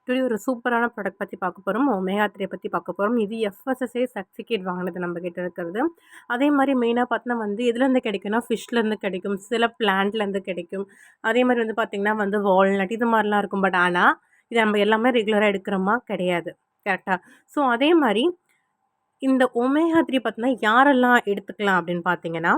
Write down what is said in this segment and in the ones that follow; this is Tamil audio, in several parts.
டுடே ஒரு சூப்பரான ப்ராடக்ட் பற்றி பார்க்க போகிறோம். ஒமேகா 3 பற்றி பார்க்க போகிறோம். இது எஃப்எஸ்எஸ்ஐ சர்டிஃபிகேட் வாங்கினது நம்ம கிட்ட இருக்கிறது. அதே மாதிரி மெயினாக பார்த்தோன்னா வந்து எதுலேருந்து கிடைக்கும்னா ஃபிஷ்லேருந்து கிடைக்கும், சில பிளான்ட்லேருந்து கிடைக்கும். அதே மாதிரி வந்து பார்த்திங்கன்னா வந்து வால்நட் இது மாதிரிலாம் இருக்கும். பட் ஆனால் இது நம்ம எல்லாமே ரெகுலராக எடுக்கிறோமா கிடையாது. கரெக்டாக? ஸோ அதே மாதிரி இந்த ஒமேகா 3 பார்த்தீங்கன்னா யாரெல்லாம் எடுத்துக்கலாம் அப்படின்னு பார்த்தீங்கன்னா,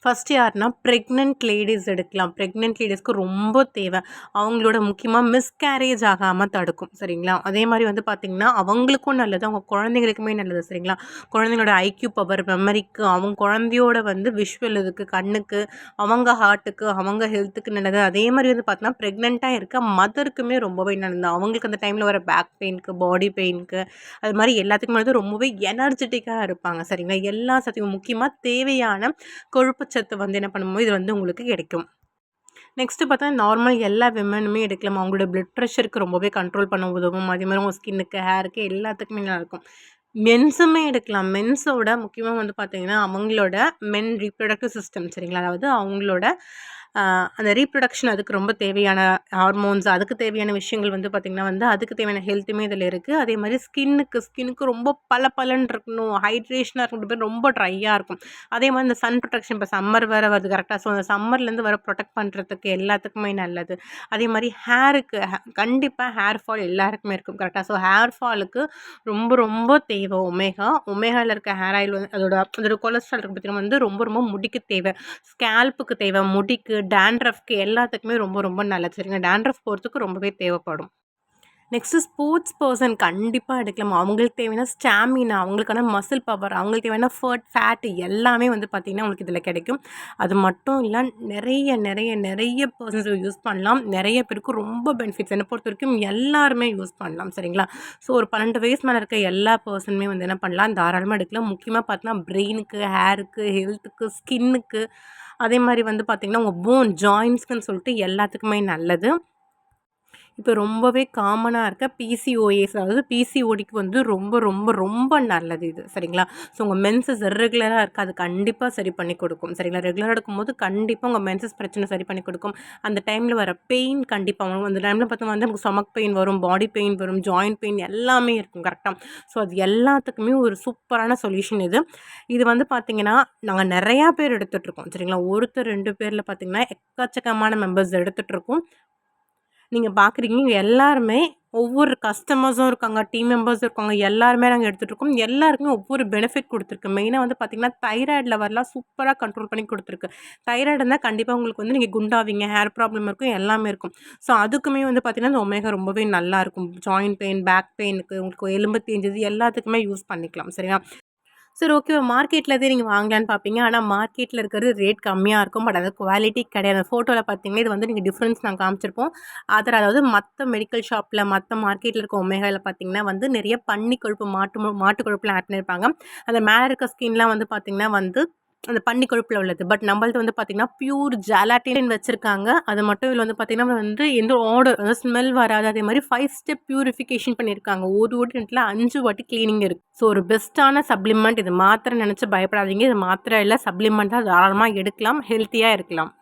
ஃபஸ்ட்டு யாருன்னா ப்ரெக்னென்ட் லேடீஸ் எடுக்கலாம். ப்ரெக்னென்ட் லேடீஸ்க்கு ரொம்ப தேவை. அவங்களோட முக்கியமாக மிஸ்கேரேஜ் ஆகாமல் தடுக்கும். சரிங்களா? அதே மாதிரி வந்து பார்த்திங்கன்னா அவங்களுக்கும் நல்லது, அவங்க குழந்தைங்களுக்குமே நல்லது. சரிங்களா? குழந்தைங்களோட ஐக்யூ பவர், மெமரிக்கு, அவங்க குழந்தையோட வந்து விஷுவல் இதுக்கு, கண்ணுக்கு, அவங்க ஹார்ட்டுக்கு, அவங்க ஹெல்த்துக்கு நல்லது. அதே மாதிரி வந்து பார்த்தீங்கன்னா ப்ரெக்னென்ட்டாக இருக்க மதருக்குமே ரொம்பவே நல்லது. அவங்களுக்கு அந்த டைமில் வர பேக் பெயினுக்கு, பாடி பெயினுக்கு, அது மாதிரி எல்லாத்துக்குமே வந்து ரொம்பவே எனர்ஜெட்டிக்காக இருப்பாங்க. சரிங்களா? எல்லா சத்தும் முக்கியமாக தேவையான கொழுப்பு சத்து வந்து என்ன பண்ணுமோ இது வந்து உங்களுக்கு கிடைக்கும். நெக்ஸ்ட்டு பார்த்தா நார்மல் எல்லா விமனுமே எடுக்கலாம். அவங்களோட பிளட் ப்ரெஷருக்கு ரொம்பவே கண்ட்ரோல் பண்ண உதவும். அதே மாதிரி உங்கள் ஸ்கின்னுக்கு, ஹேருக்கு எல்லாத்துக்குமே நல்லாயிருக்கும். மென்ஸுமே எடுக்கலாம். மென்ஸோட முக்கியமாக வந்து பார்த்திங்கன்னா அவங்களோட மென் ரீப்ரொடக்டிவ் சிஸ்டம். சரிங்களா? அதாவது அவங்களோட அந்த ரீப்ரொடக்ஷன் அதுக்கு ரொம்ப தேவையான ஹார்மோன்ஸ், அதுக்கு தேவையான விஷயங்கள் வந்து பார்த்திங்கன்னா வந்து அதுக்கு தேவையான ஹெல்த்துமே இதில் இருக்குது. அதே மாதிரி ஸ்கின்னுக்கு ரொம்ப பளபளன்னு இருக்கணும், ஹைட்ரேஷனாக இருக்கணும், ரொம்ப ட்ரையாக இருக்கும். அதே மாதிரி இந்த சன் ப்ரொடெக்ஷன் இப்போ சம்மர் வேறு வருது கரெக்டாக. ஸோ அந்த சம்மர்லேருந்து வர ப்ரொடெக்ட் பண்ணுறதுக்கு எல்லாத்துக்குமே நல்லது. அதே மாதிரி ஹேருக்கு கண்டிப்பாக ஹேர் ஃபால் எல்லாருக்குமே இருக்கும் கரெக்டாக. ஸோ ஹேர் ஃபாலுக்கு ரொம்ப ரொம்ப தேவை ஒமேகா. ஒமேகாவில் இருக்க ஹேர் ஆயில் வந்து அதோட கொலஸ்ட்ரால் இருக்குது பார்த்திங்கன்னா வந்து ரொம்ப முடிக்கு தேவை, ஸ்கேல்ப்புக்கு தேவை, முடிக்கு, டேண்ட்ரஃப்க்கு எல்லாத்துக்குமே ரொம்ப நல்லது. சரிங்க? டேண்ட்ரஃப் போகிறதுக்கு ரொம்பவே தேவைப்படும். நெக்ஸ்ட்டு ஸ்போர்ட்ஸ் பர்சன் கண்டிப்பாக எடுக்கலாம். அவங்களுக்கு தேவையான ஸ்டாமினா, அவங்களுக்கான மசில் பவர், அவங்களுக்கு தேவையான ஃபேட் எல்லாமே வந்து பார்த்திங்கன்னா உங்களுக்கு இதில் கிடைக்கும். அது மட்டும் இல்லை, நிறைய பர்சன்ஸ் யூஸ் பண்ணலாம். நிறைய பேருக்கு ரொம்ப பெனிஃபிட்ஸ். என்னை பொறுத்த வரைக்கும் எல்லாருமே யூஸ் பண்ணலாம். சரிங்களா? ஸோ ஒரு 12 வயசு மேலே இருக்க எல்லா பர்சனுமே வந்து என்ன பண்ணலாம், தாராளமாக எடுக்கலாம். முக்கியமாக பார்த்தீங்கன்னா பிரெயினுக்கு, ஹேருக்கு, ஹெல்த்துக்கு, ஸ்கின்னுக்கு, அதே மாதிரி வந்து பார்த்திங்கன்னா உங்கள் போன் ஜாயின்ஸ்க்குன்னு சொல்லிட்டு எல்லாத்துக்குமே நல்லது. இப்போ ரொம்பவே காமனாக இருக்க பிசிஓஎஸ், அதாவது பிசிஓடிக்கு வந்து ரொம்ப நல்லது இது. சரிங்களா? ஸோ உங்கள் மென்சஸ் இர்ரெகுலராக இருக்குது, அது கண்டிப்பாக சரி பண்ணி கொடுக்கும். சரிங்களா? ரெகுலராக எடுக்கும்போது கண்டிப்பாக உங்கள் மென்சஸ் பிரச்சனை சரி பண்ணி கொடுக்கும். அந்த டைமில் வர பெயின் கண்டிப்பாக வரும். அந்த டைமில் பார்த்தா வந்து நமக்கு ஸ்டொமக் பெயின் வரும், பாடி பெயின் வரும், ஜாயிண்ட் பெயின் எல்லாமே இருக்கும் கரெக்டாக. ஸோ அது எல்லாத்துக்குமே ஒரு சூப்பரான சொல்யூஷன் இது. இது வந்து பார்த்திங்கன்னா நாங்கள் நிறையா பேர் எடுத்துகிட்ருக்கோம். சரிங்களா? ஒருத்தர் 2 பேரில் பார்த்திங்கன்னா எக்கச்சக்கமான மெம்பர்ஸ் எடுத்துகிட்ருக்கோம். நீங்கள் பார்க்குறீங்க எல்லாருமே ஒவ்வொரு கஸ்டமர்ஸும் இருக்காங்க, டீம் மெம்பர்ஸும் இருக்காங்க. எல்லாருமே நாங்கள் எடுத்துகிட்ருக்கோம். எல்லாருக்குமே ஒவ்வொரு பெனிஃபிட் கொடுத்துருக்கு. மெயினாக வந்து பார்த்திங்கன்னா தைராய்டு லெவல்லாம் சூப்பராக கண்ட்ரோல் பண்ணி கொடுத்துருக்கு. தைராய்டு இருந்தால் கண்டிப்பாக உங்களுக்கு வந்து நீங்கள் குண்டாவீங்க, ஹேர் ப்ராப்ளம் இருக்கும், எல்லாமே இருக்கும். ஸோ அதுக்குமே வந்து பார்த்திங்கன்னா இந்த ஒமேகா ரொம்பவே நல்லாயிருக்கும். ஜாயிண்ட் பெயின், பேக் பெயினுக்கு, உங்களுக்கு எலும்பு தேஞ்சது எல்லாத்துக்குமே யூஸ் பண்ணிக்கலாம். சரியா? சரி, ஓகே. மார்க்கெட்டில் இதே நீங்கள் வாங்கலான்னு பார்ப்பீங்க. ஆனால் மார்க்கெட்டில் இருக்கிறது ரேட் கம்மியாக இருக்கும். பட் அது குவாலிட்டி கிடையாது. ஃபோட்டோவில் பார்த்தீங்கன்னா இது வந்து நீங்கள் டிஃப்ரென்ஸ் நாங்கள் காமிச்சிருப்போம். அதாவது மற்ற மெடிக்கல் ஷாப்பில், மற்ற மார்க்கெட்டில் இருக்க ஒமேகாவில் பார்த்தீங்கன்னா வந்து நிறைய பன்னி கொழுப்பு, மாட்டு கொழுப்புலாம் ஆட் பண்ணியிருப்பாங்க. அந்த மேலே இருக்க ஸ்கின்லாம் வந்து பார்த்தீங்கன்னா வந்து அந்த பன்னி கொழுப்பில் உள்ளது. பட் நம்மள்ட்ட வந்து பார்த்திங்கன்னா பியூர் ஜெலாட்டின் வச்சுருக்காங்க. அது மட்டும் இல்லை வந்து பார்த்திங்கன்னா வந்து எந்த ஆடர், அதாவது ஸ்மெல் வராது. அதே மாதிரி 5 ஸ்டெப் பியூரிஃபிகேஷன் பண்ணியிருக்காங்க. ஒரு வாட்டி 5 வாட்டி க்ளீனிங் இருக்குது. ஸோ ஒரு பெஸ்ட்டான சப்ளிமெண்ட் இது. மாத்திரை நினச்சி பயப்படாதீங்க. இது மாத்திரை இல்லை, சப்ளிமெண்ட் தான். தாராளமாக எடுக்கலாம், ஹெல்த்தியாக இருக்கலாம்.